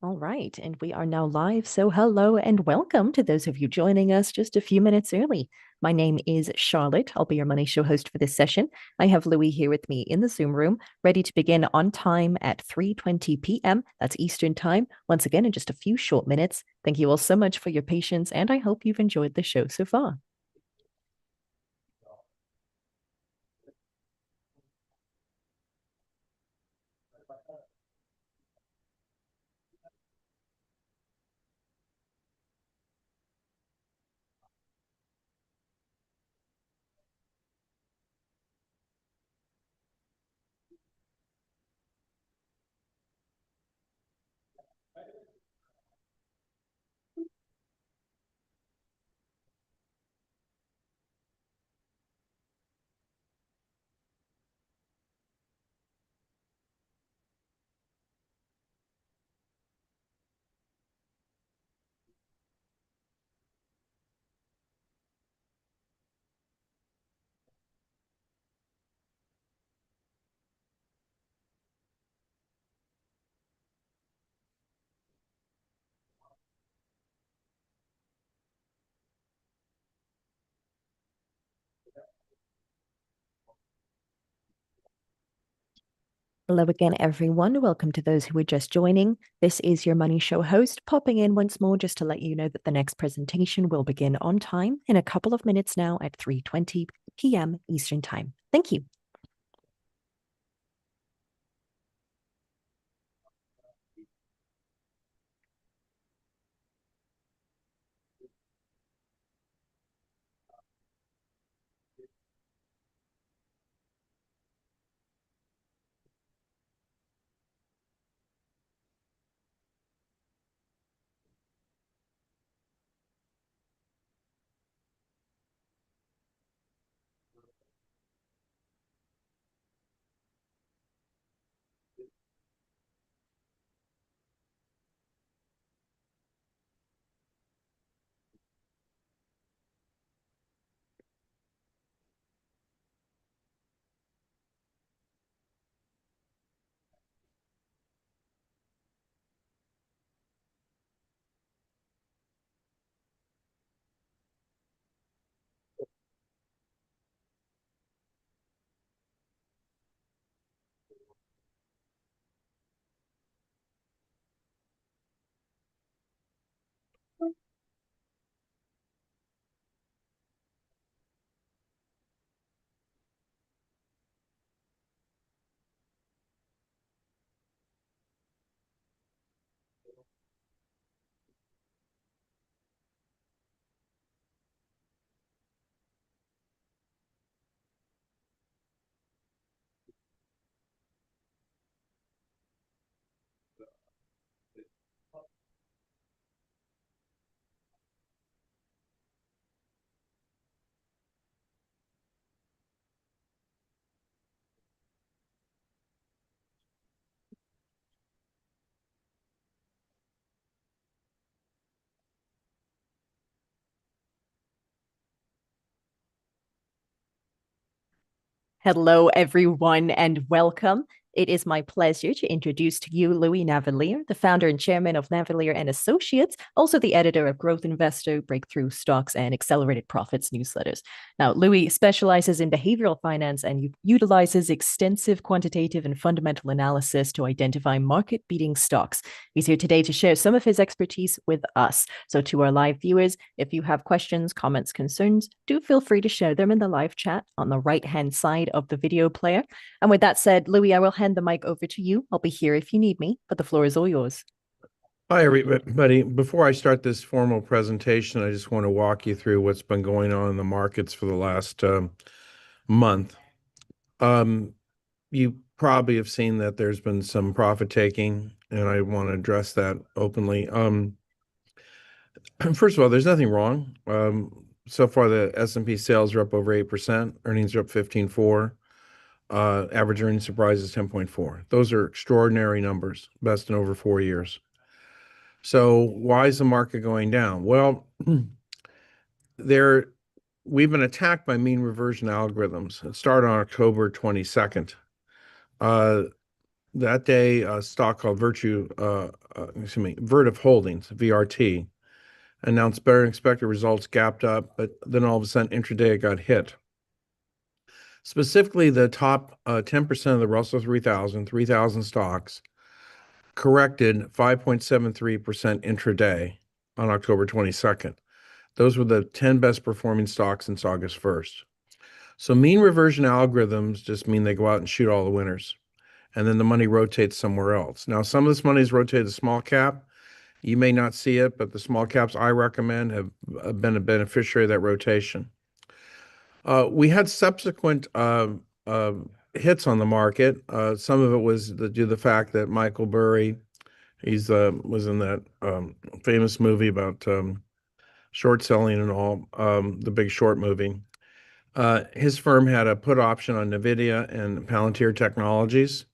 All right, and we are now live. So, hello and welcome to those of you joining us just a few minutes early. My name is Charlotte. I'll be your money show host for this session. I have Louis here with me in the Zoom room, ready to begin on time at 3:20 p.m. That's Eastern Time. Once again, in just a few short minutes. Thank you all so much for your patience, and I hope you've enjoyed the show so far. Hello again, everyone. Welcome to those who are just joining. This is your Money Show host popping in once more just to let you know that the next presentation will begin on time in a couple of minutes now at 3:20 p.m. Eastern Time. Thank you. Hello, everyone, and welcome. It is my pleasure to introduce to you Louis Navellier, the founder and chairman of Navellier and Associates, also the editor of Growth Investor, Breakthrough Stocks, and Accelerated Profits newsletters. Now, Louis specializes in behavioral finance and utilizes extensive quantitative and fundamental analysis to identify market-beating stocks. He's here today to share some of his expertise with us. So, to our live viewers, if you have questions, comments, concerns, do feel free to share them in the live chat on the right-hand side of the video player. And with that said, Louis, I will hand the mic over to you. I'll be here if you need me, but the floor is all yours. Hi, everybody. Before I start this formal presentation, I just want to walk you through what's been going on in the markets for the last month. You probably have seen that there's been some profit taking, and I want to address that openly. First of all, there's nothing wrong. So far, the S&P sales are up over 8%, earnings are up 15.4, average earnings surprise is 10.4. Those are extraordinary numbers, best in over 4 years. So why is the market going down? Well, we've been attacked by mean reversion algorithms. It started on October 22nd. That day, a stock called Virtue Vertiv Holdings, VRT, announced better than expected results, gapped up, but then all of a sudden intraday it got hit. Specifically, the top 10% of the Russell 3,000 stocks corrected 5.73% intraday on October 22nd. Those were the 10 best performing stocks since August 1st. So mean reversion algorithms just mean they go out and shoot all the winners, and then the money rotates somewhere else. Now, some of this money is rotated to small cap. You may not see it, but the small caps I recommend have been a beneficiary of that rotation. We had subsequent hits on the market. Some of it was due to the fact that Michael Burry, he's was in that famous movie about short selling and all, the Big Short movie. His firm had a put option on NVIDIA and Palantir Technologies,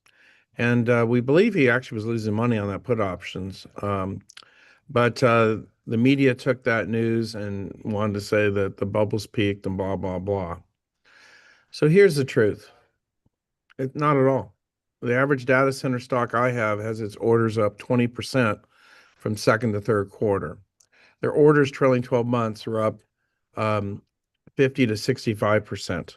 and we believe he actually was losing money on that put options. But the media took that news and wanted to say that the bubbles peaked and blah, blah, blah. So here's the truth. Not at all. The average data center stock I have has its orders up 20% from second to third quarter. Their orders trailing 12 months are up 50 to 65%.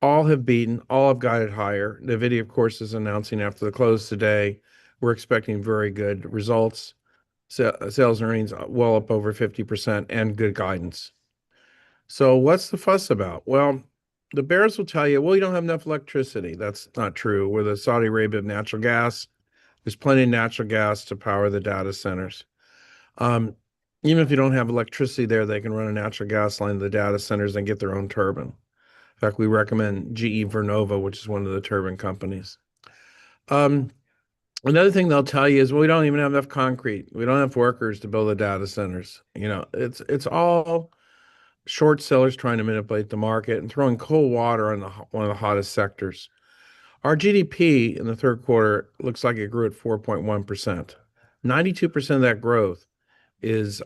All have beaten, all have guided higher. NVIDIA, of course, is announcing after the close today, we're expecting very good results. Sales and earnings well up over 50% and good guidance. So what's the fuss about? Well, the bears will tell you, well, you don't have enough electricity. That's not true. We're the Saudi Arabia of natural gas. There's plenty of natural gas to power the data centers. Even if you don't have electricity there, they can run a natural gas line to the data centers and get their own turbine. In fact, we recommend GE Vernova, which is one of the turbine companies. Another thing they'll tell you is, well, we don't even have enough concrete. We don't have workers to build the data centers. You know, it's all short sellers trying to manipulate the market and throwing cold water on one of the hottest sectors. Our GDP in the third quarter looks like it grew at 4.1%. 92% of that growth is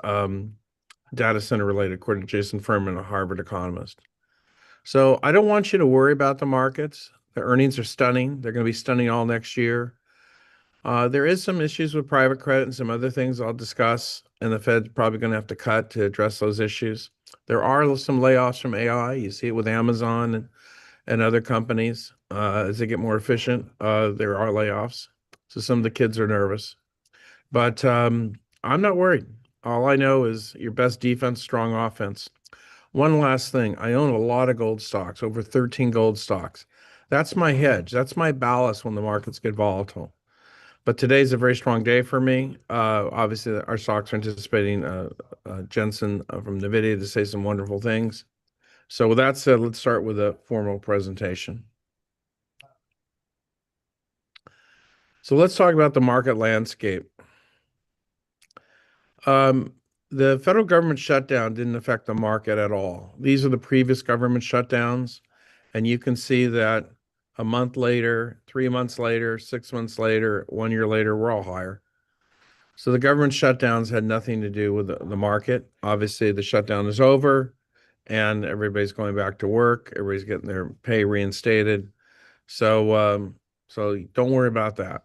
data center related, according to Jason Furman, a Harvard economist. So I don't want you to worry about the markets. The earnings are stunning. They're going to be stunning all next year. There is some issues with private credit and some other things I'll discuss, and the Fed's probably going to have to cut to address those issues. There are some layoffs from AI. You see it with Amazon and other companies. As they get more efficient, there are layoffs. So some of the kids are nervous. But I'm not worried. All I know is your best defense, strong offense. One last thing. I own a lot of gold stocks, over 13 gold stocks. That's my hedge. That's my ballast when the markets get volatile. But today's a very strong day for me. Obviously, our stocks are anticipating Jensen from NVIDIA to say some wonderful things. So with that said, let's start with a formal presentation. So let's talk about the market landscape. The federal government shutdown didn't affect the market at all. These are the previous government shutdowns, and you can see that a month later, 3 months later, 6 months later, 1 year later, we're all higher. So the government shutdowns had nothing to do with the market. Obviously, the shutdown is over and everybody's going back to work. Everybody's getting their pay reinstated. So don't worry about that.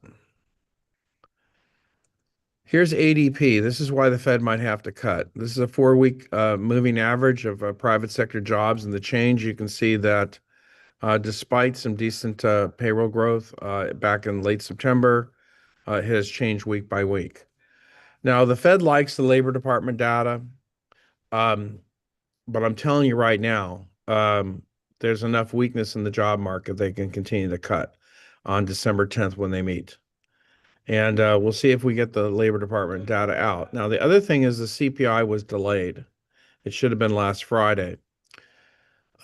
Here's ADP. This is why the Fed might have to cut. This is a 4-week moving average of private sector jobs, and the change, you can see that despite some decent payroll growth back in late September, it has changed week by week. Now, the Fed likes the Labor Department data, but I'm telling you right now, there's enough weakness in the job market they can continue to cut on December 10th when they meet. And we'll see if we get the Labor Department data out. Now, the other thing is the CPI was delayed. It should have been last Friday.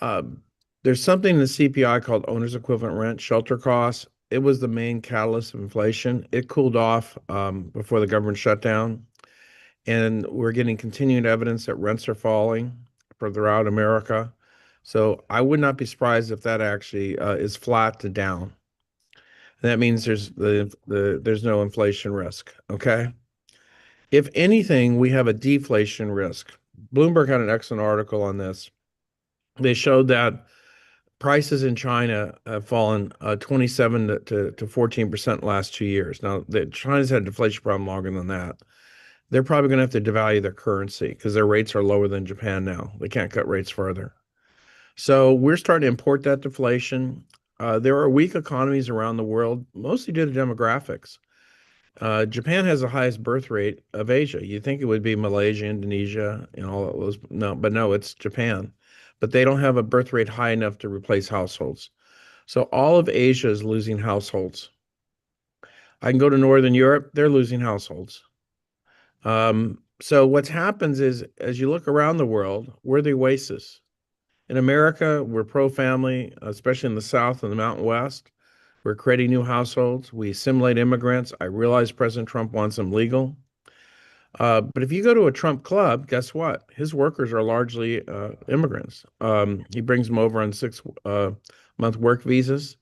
There's something in the CPI called owner's equivalent rent, shelter costs. It was the main catalyst of inflation. It cooled off before the government shutdown. And we're getting continued evidence that rents are falling throughout America. So I would not be surprised if that actually is flat to down. That means there's no inflation risk, okay? If anything, we have a deflation risk. Bloomberg had an excellent article on this. They showed that prices in China have fallen 27 to 14% last 2 years. Now, China's had a deflation problem longer than that. They're probably going to have to devalue their currency because their rates are lower than Japan now. They can't cut rates further. So we're starting to import that deflation. There are weak economies around the world, mostly due to demographics. Japan has the highest birth rate of Asia. You'd think it would be Malaysia, Indonesia, and all of those. No, but no, it's Japan. But they don't have a birth rate high enough to replace households. So all of Asia is losing households. I can go to Northern Europe, they're losing households. So what happens is, as you look around the world, we're the oasis. In America, we're pro-family, especially in the South and the Mountain West. We're creating new households. We assimilate immigrants. I realize President Trump wants them legal. But if you go to a Trump club, guess what? His workers are largely immigrants. He brings them over on 6-month work visas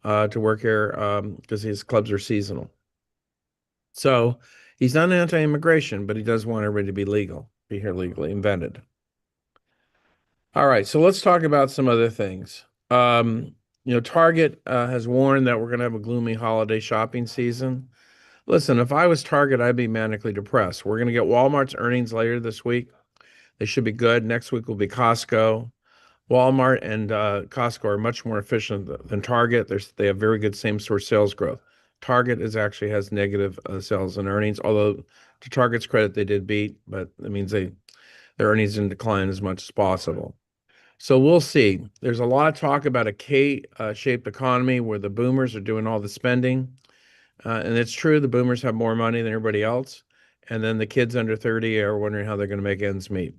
to work here because his clubs are seasonal. So he's not anti-immigration, but he does want everybody to be legal, be here legally, invented. All right, so let's talk about some other things. Target has warned that we're going to have a gloomy holiday shopping season. Listen, if I was Target, I'd be manically depressed. We're going to get Walmart's earnings later this week. They should be good. Next week will be Costco. Walmart and Costco are much more efficient than Target. They have very good same-store sales growth. Target actually has negative sales and earnings, although to Target's credit, they did beat, but that means their earnings didn't decline as much as possible. So we'll see. There's a lot of talk about a K-shaped economy where the boomers are doing all the spending. And it's true, the boomers have more money than everybody else. And then the kids under 30 are wondering how they're going to make ends meet.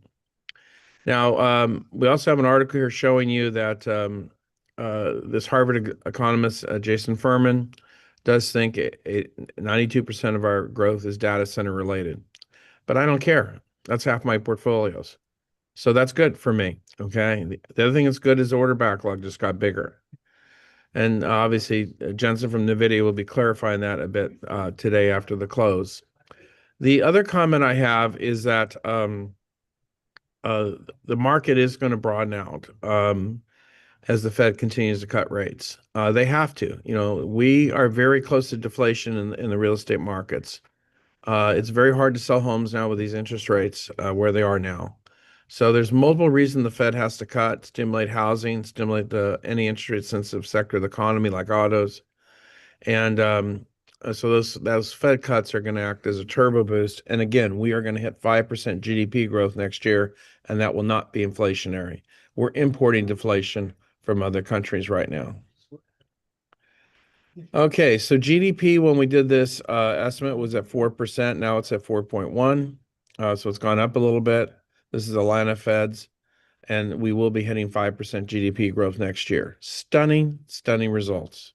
Now, we also have an article here showing you that this Harvard economist, Jason Furman, does think 92% of our growth is data center related. But I don't care. That's half my portfolios. So that's good for me, okay? The other thing that's good is the order backlog just got bigger. And obviously, Jensen from NVIDIA will be clarifying that a bit today after the close. The other comment I have is that the market is going to broaden out as the Fed continues to cut rates. They have to. We are very close to deflation in the real estate markets. It's very hard to sell homes now with these interest rates where they are now. So there's multiple reasons the Fed has to cut, stimulate housing, stimulate any interest rate sensitive sector of the economy like autos. And so those Fed cuts are going to act as a turbo boost. And again, we are going to hit 5% GDP growth next year, and that will not be inflationary. We're importing deflation from other countries right now. Okay, so GDP, when we did this estimate, was at 4%. Now it's at 4.1. So it's gone up a little bit. This is Atlanta Feds, and we will be hitting 5% GDP growth next year. Stunning, stunning results.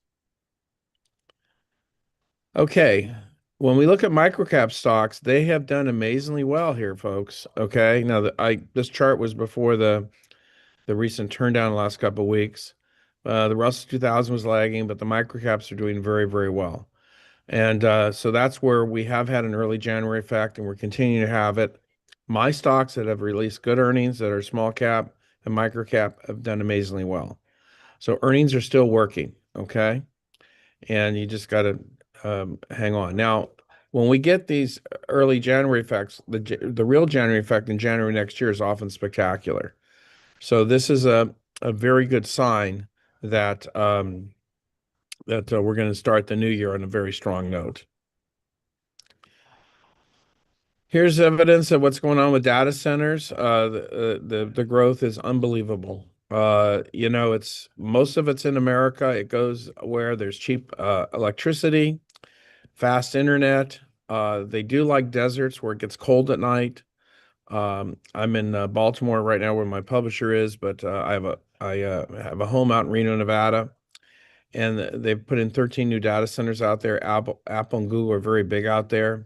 Okay, when we look at microcap stocks, they have done amazingly well here, folks. Okay, now this chart was before the recent turndown the last couple of weeks. The Russell 2000 was lagging, but the microcaps are doing very, very well. And so that's where we have had an early January effect, and we're continuing to have it. My stocks that have released good earnings that are small cap and micro cap have done amazingly well. So earnings are still working, okay? And you just got to hang on. Now, when we get these early January effects, the real January effect in January next year is often spectacular. So this is a very good sign that we're going to start the new year on a very strong note. Here's evidence of what's going on with data centers. The growth is unbelievable. It's most of it's in America. It goes where there's cheap electricity, fast internet. They do like deserts where it gets cold at night. I'm in Baltimore right now where my publisher is, but I have a home out in Reno, Nevada, and they've put in 13 new data centers out there. Apple and Google are very big out there.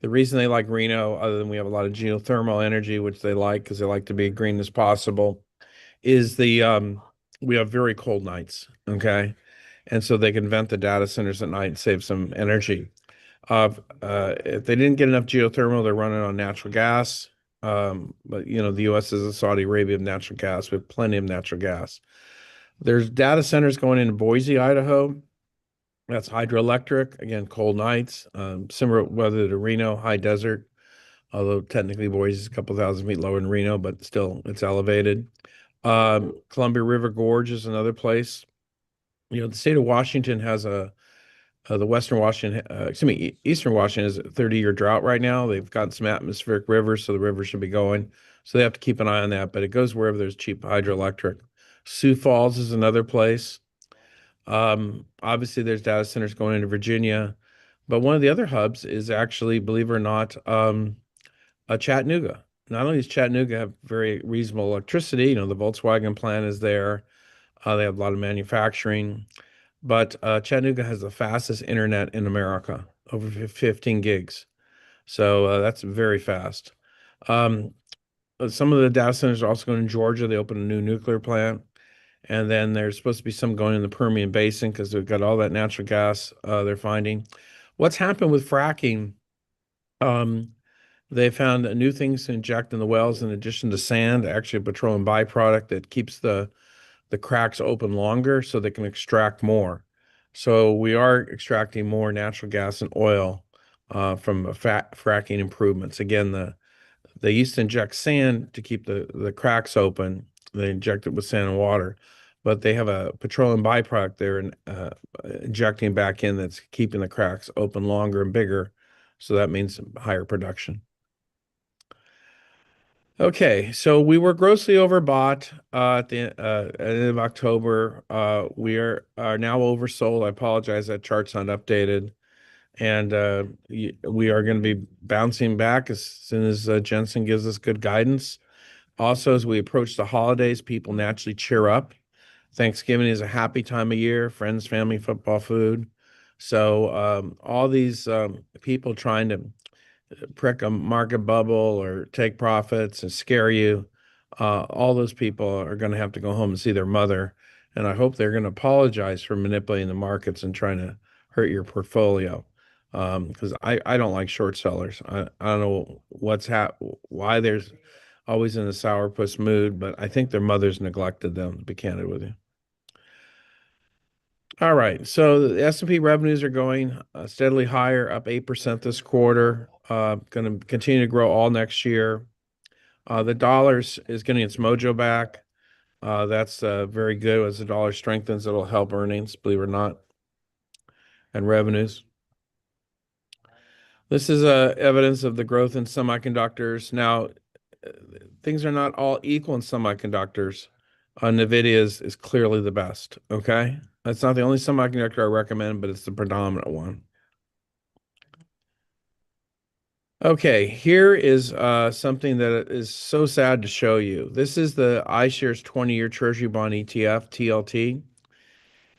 The reason they like Reno, other than we have a lot of geothermal energy, which they like because they like to be green as possible, is we have very cold nights, okay? And so they can vent the data centers at night and save some energy. If they didn't get enough geothermal, they're running on natural gas. But the U.S. is a Saudi Arabia of natural gas. We have plenty of natural gas. There's data centers going into Boise, Idaho. That's hydroelectric. Again, cold nights. Similar weather to Reno, high desert. Although technically Boise is a couple thousand feet lower than Reno, but still it's elevated. Columbia River Gorge is another place. The state of Washington has the Western Washington, Eastern Washington is a 30-year drought right now. They've got some atmospheric rivers, so the river should be going. So they have to keep an eye on that, but it goes wherever there's cheap hydroelectric. Sioux Falls is another place. Obviously, there's data centers going into Virginia, but one of the other hubs is actually, believe it or not, Chattanooga. Not only does Chattanooga have very reasonable electricity, the Volkswagen plant is there. They have a lot of manufacturing, but Chattanooga has the fastest internet in America, over 15 gigs. So that's very fast. Some of the data centers are also going in Georgia. They opened a new nuclear plant. And then there's supposed to be some going in the Permian Basin because they've got all that natural gas they're finding. What's happened with fracking? They found new things to inject in the wells in addition to sand, actually a petroleum byproduct that keeps the cracks open longer so they can extract more. So we are extracting more natural gas and oil from fracking improvements. Again, they used to inject sand to keep the cracks open. They inject it with sand and water, but they have a petroleum byproduct they're injecting back in that's keeping the cracks open longer and bigger. So that means higher production. Okay, so we were grossly overbought at the end of October. We are now oversold. I apologize, that chart's not updated. And we are going to be bouncing back as soon as Jensen gives us good guidance. Also, as we approach the holidays, people naturally cheer up. Thanksgiving is a happy time of year, friends, family, football, food. So all these people trying to prick a market bubble or take profits and scare you, all those people are going to have to go home and see their mother. And I hope they're going to apologize for manipulating the markets and trying to hurt your portfolio. Because I don't like short sellers. I don't know why there's always in a sourpuss mood, but I think their mothers neglected them, to be candid with you. All right, so the S&P revenues are going steadily higher, up 8% this quarter. Going to continue to grow all next year. The dollars is getting its mojo back. That's very good. As the dollar strengthens, it'll help earnings, believe it or not, and revenues. This is evidence of the growth in semiconductors. Now, things are not all equal in semiconductors. NVIDIA is clearly the best, okay? That's not the only semiconductor I recommend, but it's the predominant one. Okay, here is something that is so sad to show you. This is the iShares 20-year Treasury Bond ETF, TLT.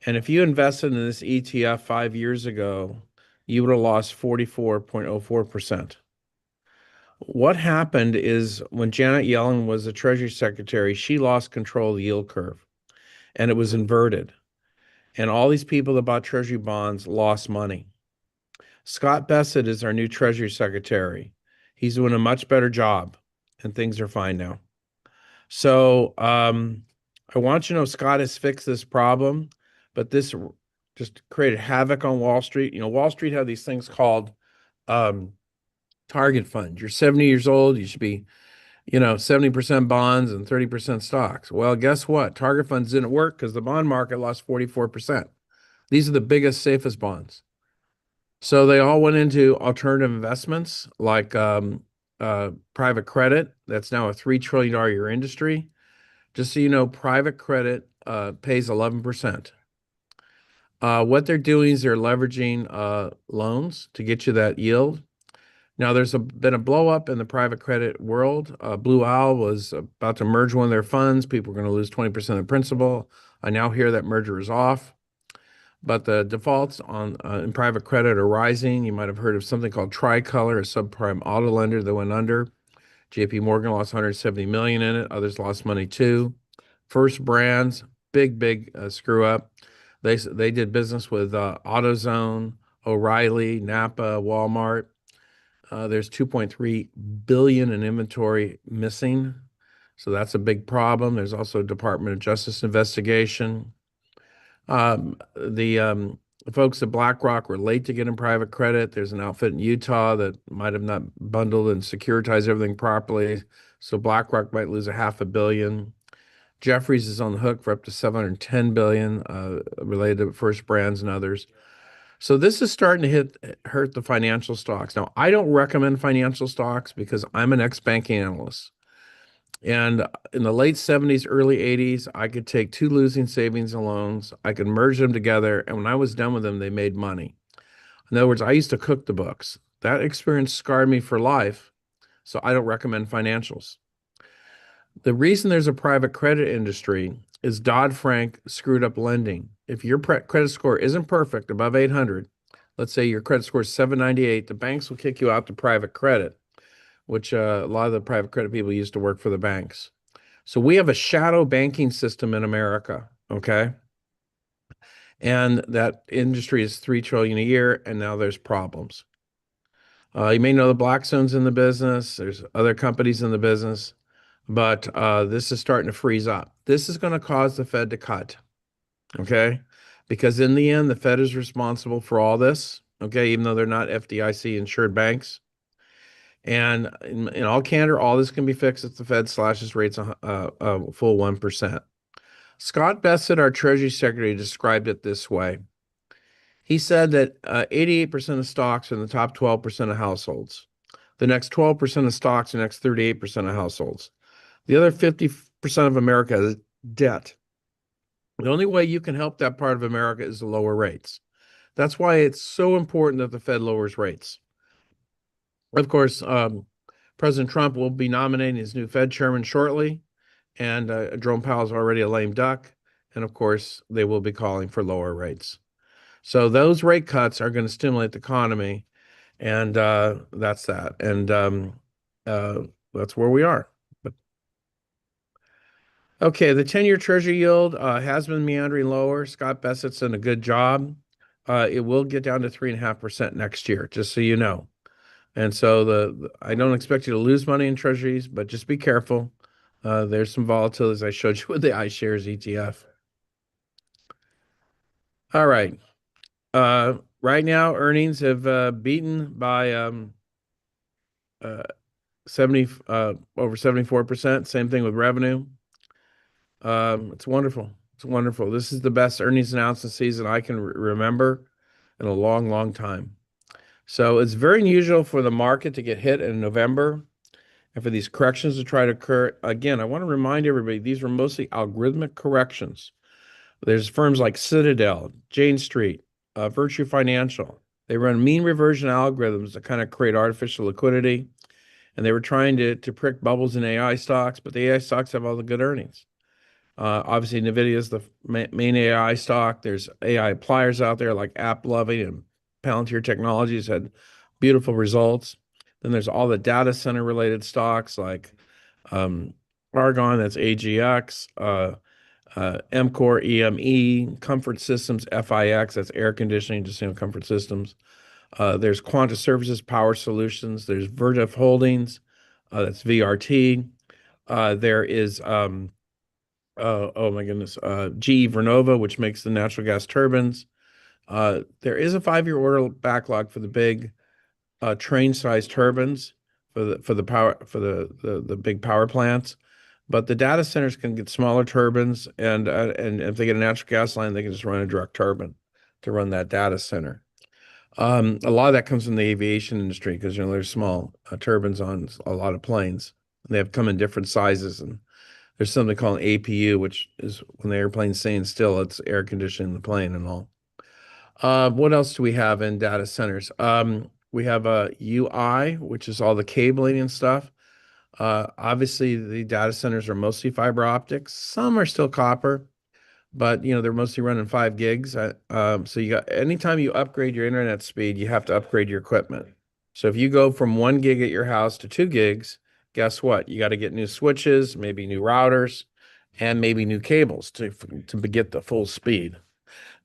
And if you invested in this ETF 5 years ago, you would have lost 44.04%. What happened is when Janet Yellen was the Treasury Secretary, she lost control of the yield curve, and it was inverted. And all these people that bought Treasury bonds lost money. Scott Bessent is our new Treasury Secretary. He's doing a much better job, and things are fine now. So I want you to know Scott has fixed this problem, but this just created havoc on Wall Street. Wall Street had these things called target funds. You're 70 years old, you should be 70% bonds and 30% stocks. Well, guess what? Target funds didn't work because the bond market lost 44%. These are the biggest, safest bonds. So they all went into alternative investments like private credit. That's now a $3 trillion a year industry. Just so you know, private credit pays 11%. What they're doing is they're leveraging loans to get you that yield. Now, there's been a blow up in the private credit world. Blue Owl was about to merge one of their funds. People are going to lose 20% of principal. I now hear that merger is off. But the defaults in private credit are rising. You might have heard of something called Tricolor, a subprime auto lender that went under. JP Morgan lost 170 million in it. Others lost money too. First Brands, big screw up. They did business with AutoZone, O'Reilly, Napa, Walmart. There's 2.3 billion in inventory missing. So that's a big problem. There's also a Department of Justice investigation. The folks at BlackRock were late to get in private credit. There's an outfit in Utah that might have not bundled and securitized everything properly. So BlackRock might lose a $500 million. Jefferies is on the hook for up to 710 billion related to First Brands and others. So this is starting to hurt the financial stocks. Now, I don't recommend financial stocks because I'm an ex-banking analyst. And in the late 70s, early 80s, I could take two losing savings and loans, I could merge them together, and when I was done with them, they made money. In other words, I used to cook the books. That experience scarred me for life, so I don't recommend financials. The reason there's a private credit industry is Dodd-Frank screwed up lending. If your credit score isn't perfect, above 800, let's say your credit score is 798, the banks will kick you out to private credit, which a lot of the private credit people used to work for the banks. So we have a shadow banking system in America, okay? And that industry is 3 trillion a year, and now there's problems. You may know the Blackstone's in the business. There's other companies in the business, but this is starting to freeze up. This is going to cause the Fed to cut, okay? Because in the end, the Fed is responsible for all this, okay? Even though they're not FDIC insured banks. And in all candor, all this can be fixed if the Fed slashes rates a full 1%. Scott Bessent, our Treasury Secretary, described it this way. He said that 88% of stocks are in the top 12% of households. The next 12% of stocks, the next 38% of households. The other 50% of America has debt. The only way you can help that part of America is to lower rates. That's why it's so important that the Fed lowers rates. Of course, President Trump will be nominating his new Fed chairman shortly, and Jerome Powell is already a lame duck. And of course, they will be calling for lower rates. So those rate cuts are going to stimulate the economy, and that's that. And that's where we are. But okay, the 10-year Treasury yield has been meandering lower. Scott Bessent's done a good job. It will get down to 3.5% next year, just so you know. And so I don't expect you to lose money in treasuries, but just be careful. There's some volatility, as I showed you with the iShares ETF. All right. Right now, earnings have beaten by 70 over 74%. Same thing with revenue. It's wonderful. It's wonderful. This is the best earnings announcement season I can remember in a long, long time. So it's very unusual for the market to get hit in November and for these corrections to try to occur. Again, I want to remind everybody, these were mostly algorithmic corrections. There's firms like Citadel, Jane Street, Virtue Financial. They run mean reversion algorithms that kind of create artificial liquidity. And they were trying to prick bubbles in AI stocks, but the AI stocks have all the good earnings. Obviously, NVIDIA is the main AI stock. There's AI appliers out there like AppLovin and Palantir Technologies had beautiful results. Then there's all the data center related stocks like Argonne, that's AGX, EMCOR, EME, Comfort Systems, FIX, that's air conditioning, just Comfort Systems. There's Quanta Services, Power Solutions. There's Vertiv Holdings, that's VRT. There is, oh my goodness, GE Vernova, which makes the natural gas turbines. There is a 5-year order backlog for the big train-sized turbines for the big power plants. But the data centers can get smaller turbines, and if they get a natural gas line, they can just run a direct turbine to run that data center. A lot of that comes from the aviation industry because there's small turbines on a lot of planes. They have come in different sizes, and there's something called an APU, which is when the airplane's staying still, it's air conditioning the plane and all. What else do we have in data centers? We have a UI, which is all the cabling and stuff. Obviously, the data centers are mostly fiber optics. Some are still copper, but they're mostly running 5 gigs. So anytime you upgrade your internet speed, you have to upgrade your equipment. So if you go from 1 gig at your house to 2 gigs, guess what? You got to get new switches, maybe new routers, and maybe new cables to get the full speed.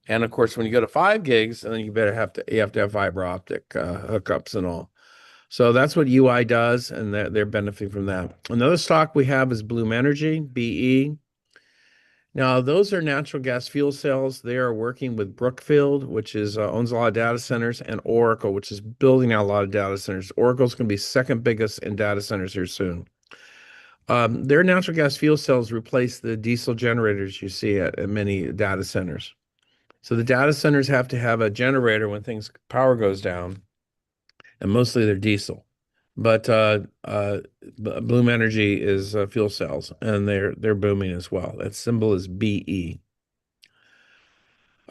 And of course, when you go to 5 gigs, then you have to have fiber optic hookups and all. So that's what UI does, and they're benefiting from that. Another stock we have is Bloom Energy, BE. Now, those are natural gas fuel cells. They are working with Brookfield, which is owns a lot of data centers, and Oracle, which is building out a lot of data centers. Oracle's going to be second biggest in data centers here soon. Their natural gas fuel cells replace the diesel generators you see at many data centers. So the data centers have to have a generator when power goes down, and mostly they're diesel. But Bloom Energy is fuel cells, and they're booming as well. That symbol is BE.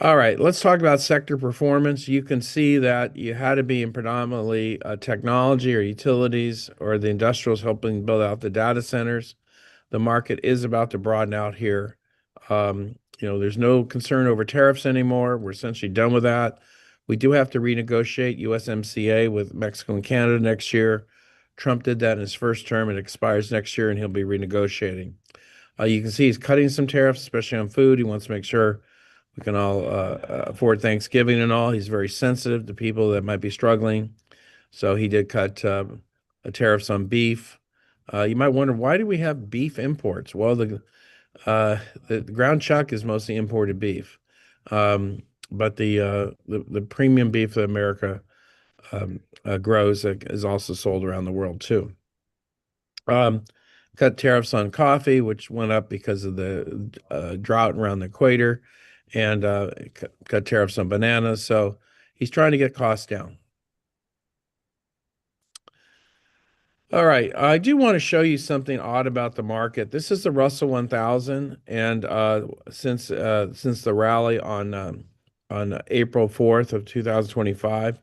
All right, let's talk about sector performance. You can see that you had to be in predominantly technology or utilities or the industrials helping build out the data centers. The market is about to broaden out here. There's no concern over tariffs anymore. We're essentially done with that. We do have to renegotiate USMCA with Mexico and Canada next year. Trump did that in his first term. It expires next year, and he'll be renegotiating. You can see he's cutting some tariffs, especially on food. He wants to make sure we can all afford Thanksgiving and all. He's very sensitive to people that might be struggling. So he did cut tariffs on beef. You might wonder, why do we have beef imports? Well, the ground chuck is mostly imported beef. But the premium beef that America grows is also sold around the world too. Cut tariffs on coffee, which went up because of the drought around the equator, and cut tariffs on bananas. So he's trying to get costs down. All right, I do want to show you something odd about the market. This is the Russell 1000, and since the rally on April 4th of 2025,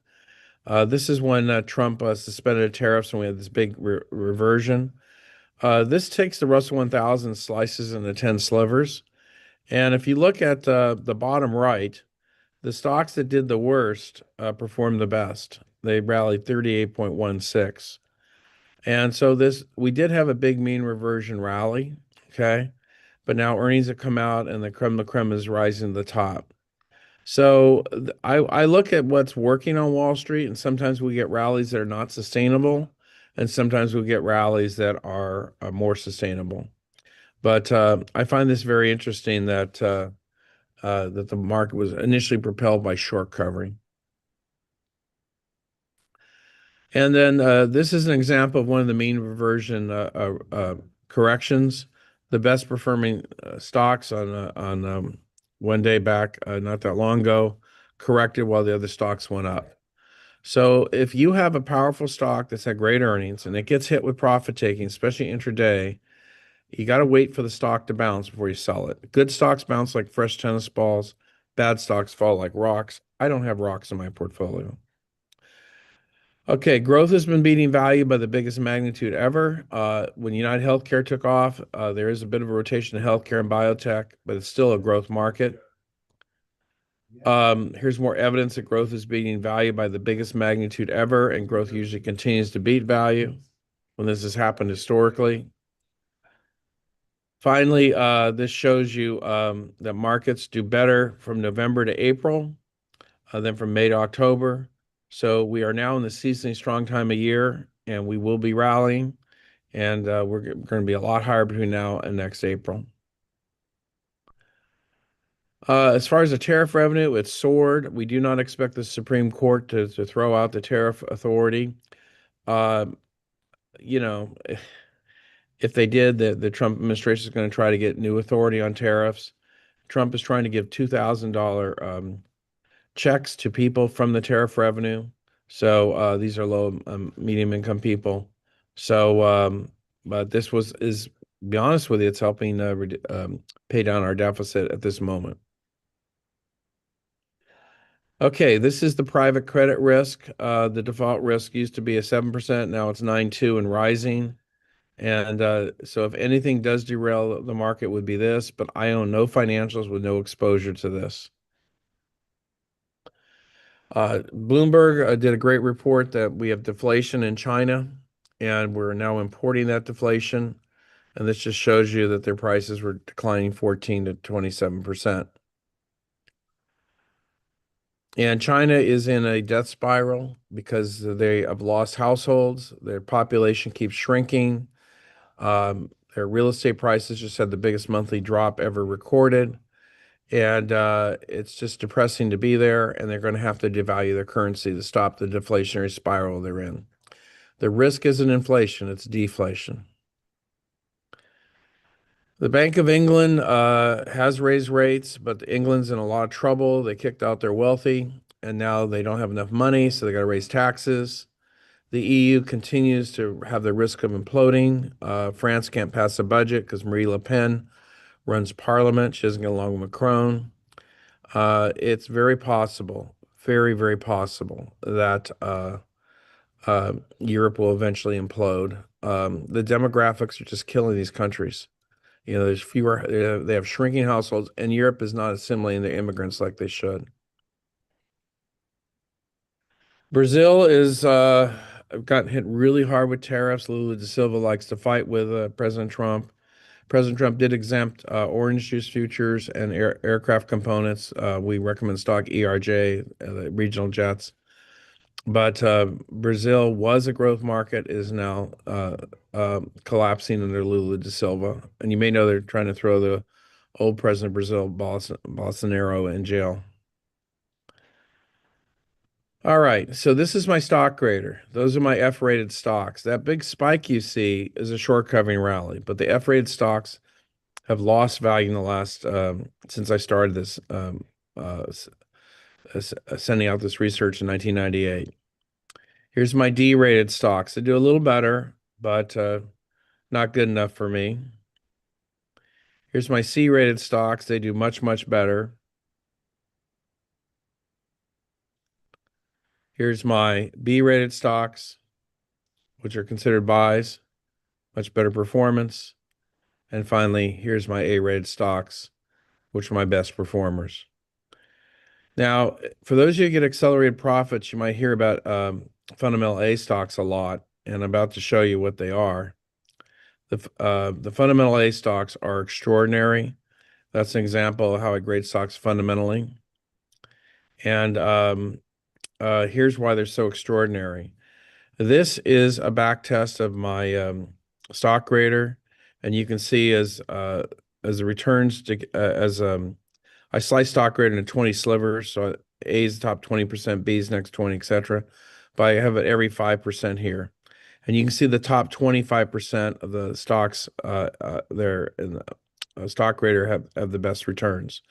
this is when Trump suspended tariffs, and we had this big reversion. This takes the Russell 1000, slices into 10 slivers, and if you look at the bottom right, the stocks that did the worst performed the best. They rallied 38.16. And so we did have a big mean reversion rally, okay? But now earnings have come out and the creme de la creme is rising to the top. So I look at what's working on Wall Street, and sometimes we get rallies that are not sustainable, and sometimes we get rallies that are more sustainable. But I find this very interesting that the market was initially propelled by short covering. And then this is an example of one of the mean reversion corrections. The best performing stocks on one day back, not that long ago, corrected while the other stocks went up. So if you have a powerful stock that's had great earnings and it gets hit with profit taking, especially intraday, you got to wait for the stock to bounce before you sell it. Good stocks bounce like fresh tennis balls. Bad stocks fall like rocks. I don't have rocks in my portfolio. Okay, growth has been beating value by the biggest magnitude ever. When United Healthcare took off, there is a bit of a rotation to healthcare and biotech, but it's still a growth market. Here's more evidence that growth is beating value by the biggest magnitude ever, and growth usually continues to beat value when this has happened historically. Finally, this shows you that markets do better from November to April than from May to October. So we are now in the seasonally strong time of year, and we will be rallying, and we're going to be a lot higher between now and next April. As far as the tariff revenue, it's soared. We do not expect the Supreme Court to throw out the tariff authority. You know, if they did, the Trump administration is going to try to get new authority on tariffs. Trump is trying to give $2,000 checks to people from the tariff revenue. So these are low, medium income people. So, but this is, to be honest with you, it's helping pay down our deficit at this moment. Okay, this is the private credit risk. The default risk used to be a 7%. Now it's 9.2 and rising. And so if anything does derail the market, would be this, but I own no financials with no exposure to this. Bloomberg did a great report that we have deflation in China, and we're now importing that deflation. And this just shows you that their prices were declining 14 to 27%. And China is in a death spiral because they have lost households. Their population keeps shrinking. Their real estate prices just had the biggest monthly drop ever recorded. And it's just depressing to be there. And they're going to have to devalue their currency to stop the deflationary spiral they're in. The risk isn't inflation, it's deflation. The Bank of England has raised rates, but England's in a lot of trouble. They kicked out their wealthy, and now they don't have enough money, so they got to raise taxes. The EU continues to have the risk of imploding. France can't pass a budget because Marie Le Pen runs parliament. She doesn't get along with Macron. It's very possible, very, very possible that Europe will eventually implode. The demographics are just killing these countries. There's fewer, they have shrinking households, and Europe is not assimilating their immigrants like they should. Brazil is gotten hit really hard with tariffs. Lula da Silva likes to fight with President Trump. President Trump did exempt orange juice futures and aircraft components. We recommend stock ERJ, the regional jets. But Brazil was a growth market, is now collapsing under Lula da Silva. And you may know they're trying to throw the old president of Brazil, Bolsonaro, in jail. All right, so this is my stock grader. Those are my F-rated stocks. That big spike you see is a short covering rally, but the F-rated stocks have lost value in the last since I started this sending out this research in 1998. Here's my D-rated stocks. They do a little better, but not good enough for me. Here's my C-rated stocks. They do much, much better. Here's my B-rated stocks, which are considered buys, much better performance. And finally, here's my A-rated stocks, which are my best performers. Now, for those of you who get accelerated profits, you might hear about fundamental A stocks a lot, and I'm about to show you what they are. The fundamental A stocks are extraordinary. That's an example of how I grade stocks fundamentally. And here's why they're so extraordinary. This is a back test of my stock grader, and you can see as the returns I slice stock grader into 20 slivers, so A is the top 20%, B is next 20, etc. But I have it every 5% here. And you can see the top 25% of the stocks there in the stock grader have the best returns.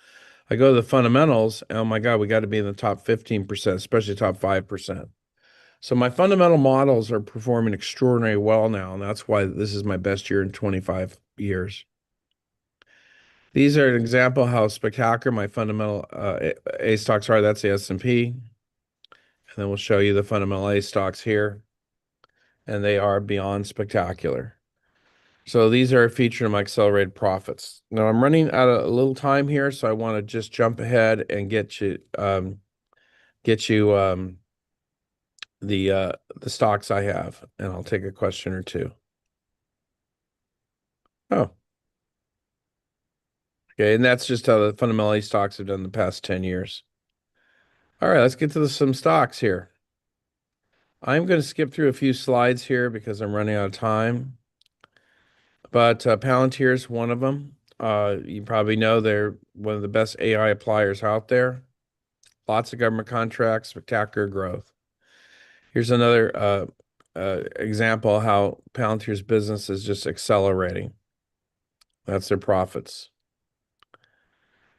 I go to the fundamentals, and oh my God, we got to be in the top 15%, especially top 5%. So my fundamental models are performing extraordinarily well now, and that's why this is my best year in 25 years. These are an example of how spectacular my fundamental A stocks are. That's the S&P. And then we'll show you the fundamental A stocks here. And they are beyond spectacular. So these are featured in my accelerated profits. Now I'm running out of a little time here, so I want to just jump ahead and get you the stocks I have, and I'll take a question or two. Oh. Okay, and that's just how the fundamental A stocks have done the past 10 years. All right, let's get to some stocks here. I'm going to skip through a few slides here because I'm running out of time. But Palantir is one of them. You probably know they're one of the best AI appliers out there. Lots of government contracts, spectacular growth. Here's another example how Palantir's business is just accelerating. That's their profits.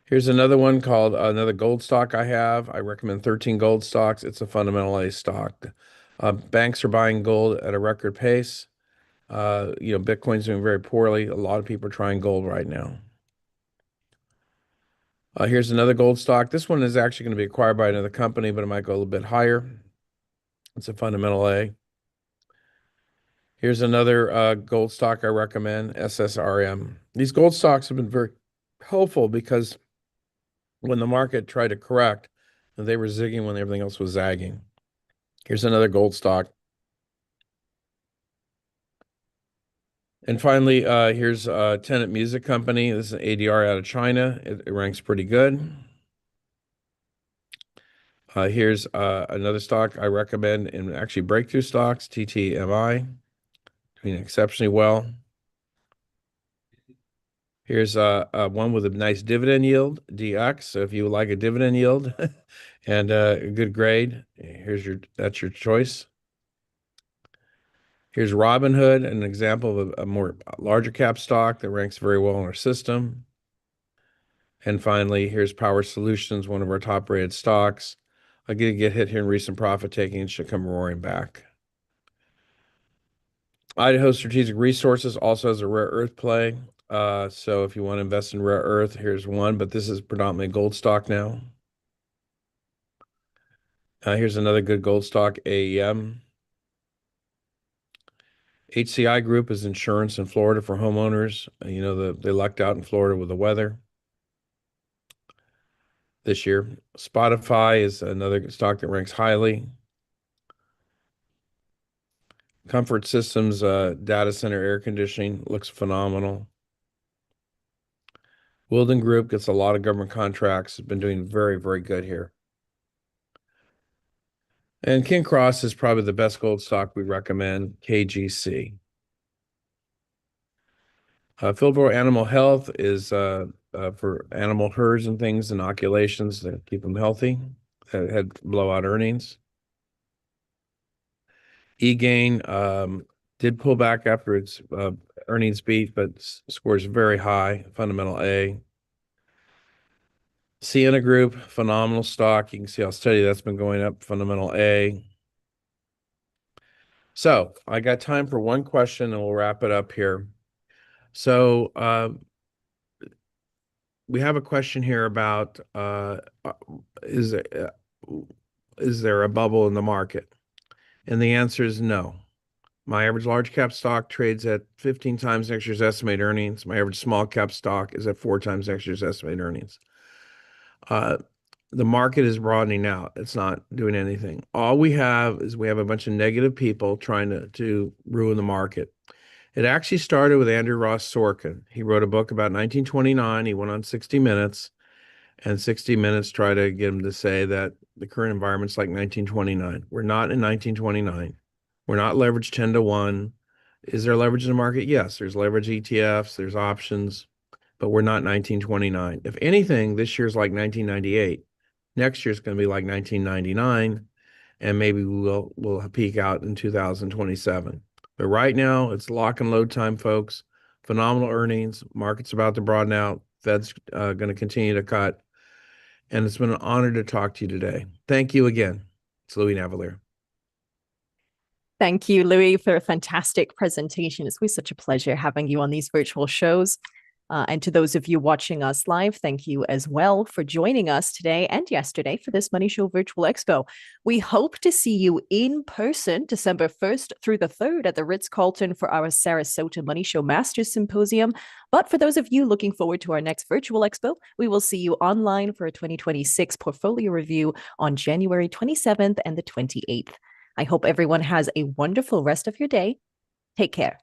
Here's another one called another gold stock I have. I recommend 13 gold stocks. It's a fundamental A stock. Banks are buying gold at a record pace. Bitcoin's doing very poorly. A lot of people are trying gold right now. Here's another gold stock. This one is actually going to be acquired by another company, but it might go a little bit higher. It's a fundamental A. Here's another gold stock I recommend, SSRM. These gold stocks have been very helpful because when the market tried to correct, they were zigging when everything else was zagging. Here's another gold stock. And finally, here's Tenet Music Company. This is an ADR out of China. It ranks pretty good. Here's another stock I recommend, and actually breakthrough stocks, TTMI, doing exceptionally well. Here's one with a nice dividend yield, DX. So if you like a dividend yield and a good grade, that's your choice. Here's Robinhood, an example of a more larger cap stock that ranks very well in our system. And finally, here's Power Solutions, one of our top rated stocks. I get hit here in recent profit taking and should come roaring back. Idaho Strategic Resources also has a rare earth play. So if you want to invest in rare earth, here's one, but this is predominantly gold stock now. Here's another good gold stock, AEM. HCI Group is insurance in Florida for homeowners. They lucked out in Florida with the weather this year. Spotify is another stock that ranks highly. Comfort Systems, data center air conditioning, looks phenomenal. Wilden Group gets a lot of government contracts, has been doing very, very good here. And King Cross is probably the best gold stock we recommend, KGC. Philbro Animal Health is for animal herds and things, inoculations to keep them healthy. Had blowout earnings. eGain did pull back after its earnings beat, but scores very high, fundamental A. Sienna Group, phenomenal stock. You can see how steady that's been going up, fundamental A. So I got time for one question and we'll wrap it up here. So we have a question here about is there a bubble in the market? And the answer is no. My average large cap stock trades at 15 times next year's estimated earnings. My average small cap stock is at 4 times next year's estimated earnings. The market is broadening out. It's not doing anything. All we have is we have a bunch of negative people trying to ruin the market. It actually started with Andrew Ross Sorkin. He wrote a book about 1929. He went on 60 Minutes, and 60 Minutes tried to get him to say that the current environment's like 1929. We're not in 1929. We're not leveraged 10 to 1. Is there leverage in the market? Yes, there's leverage ETFs, there's options, but we're not 1929. If anything, this year's like 1998. Next year's going to be like 1999, and maybe we'll peak out in 2027. But right now, it's lock and load time, folks. Phenomenal earnings. Market's about to broaden out. Fed's going to continue to cut. And it's been an honor to talk to you today. Thank you again. It's Louis Navellier. Thank you, Louis, for a fantastic presentation. It's always such a pleasure having you on these virtual shows. And to those of you watching us live, thank you as well for joining us today and yesterday for this Money Show Virtual Expo. We hope to see you in person December 1st through the 3rd at the Ritz-Carlton for our Sarasota Money Show Masters Symposium. But for those of you looking forward to our next Virtual Expo, we will see you online for a 2026 portfolio review on January 27th and the 28th. I hope everyone has a wonderful rest of your day. Take care.